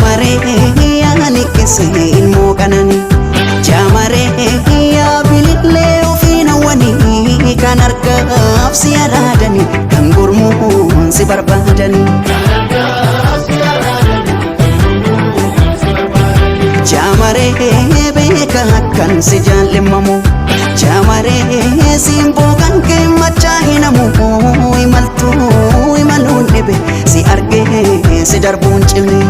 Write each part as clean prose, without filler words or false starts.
Jamare ani kisiin mookanani Jamare bilile ofina wani kan argaaf si araadani kan gurmuun si barbaadani Jamare beeka kan si jaallimamu Jamare simboo kan kee machaa hinamu imaluun dhibe si argee si darbuun cime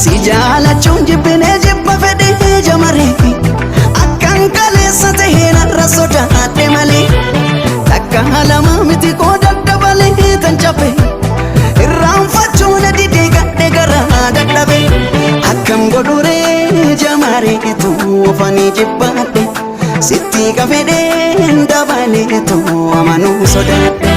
Si jaalachuun jibbinee jibba fedhee Jamare akkan kaleessa tahee narra sodaadhe malee takka lama miti koo daddabalee tan cabe irraanfachuu na didee gadhee garaa dadhabe akkam godhuree Jamareetu ofanii jibbaadhe sitti kafedhee dabaleetu amanuu sodaadhe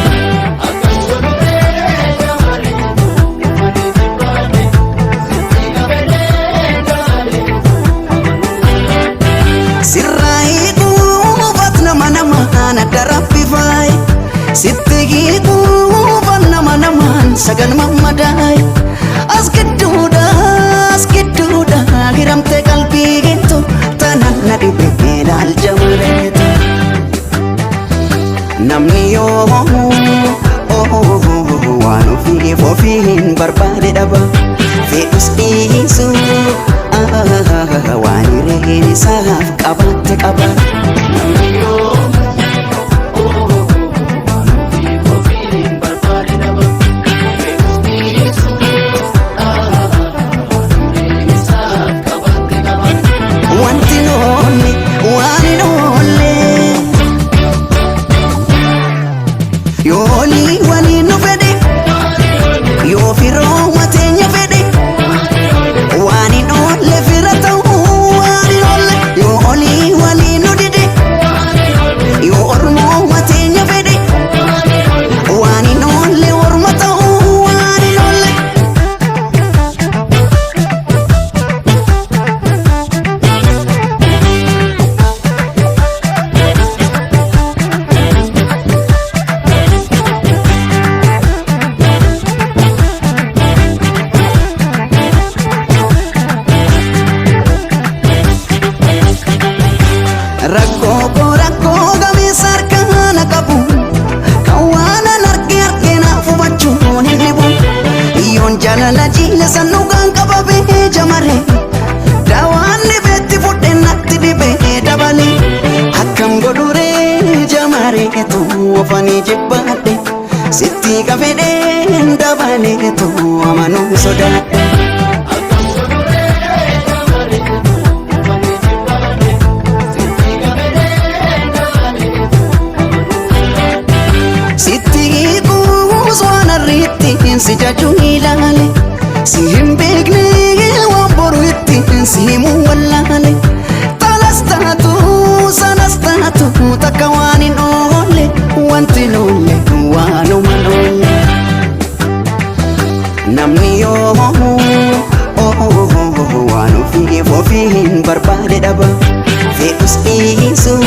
Sirrai kuvat nama na darapifai Sittigi kuvat nama sagan mamadai Askeduda hiramte kalbi gitu tanan nadi bedal Jamareetu Namni yo wanu fi fofiin barbaade dhaba Fedhus dhiisu Wani reeni saaf qabatte qaba Namni yoo fi fofiin barbaade dhaba Fedhus dhiisu reeni saaf qabatte qaba Wanti noonni waan hin oolle Yooli waliin nu fedhe Yoo firoo mateenya fedhe Waan hin oolle fira ta'uu waan hin oolle Yoo olii waliin nu dide Yoo ormoo mateenya fedhe Waan hin oolle orma ta'uu waan hin oolle Rakkoo gameessa harkaan qabu kan waan arge naaf hubachuun hin dhibu Yoon jaalala jiilesan dhugaan qababee Jamare Dawaan dhibeetti fudhee natti dhibee dabale akkam godhuree Jamareetu ofanii jibbaadhe sitti kafedhee dabaleetu amanuu sodaadhe Sitti kuuswaan arriittiin si jajuu ilaale Si hin beekne waan boru ittiin si himuu wallaale Talas taatu sanas taatu takka waan hin oolle Wanti hin oolle waanuma hin oolle Namni yoo waan ofiif ofiin barbaade dhaba Fedhus dhiisu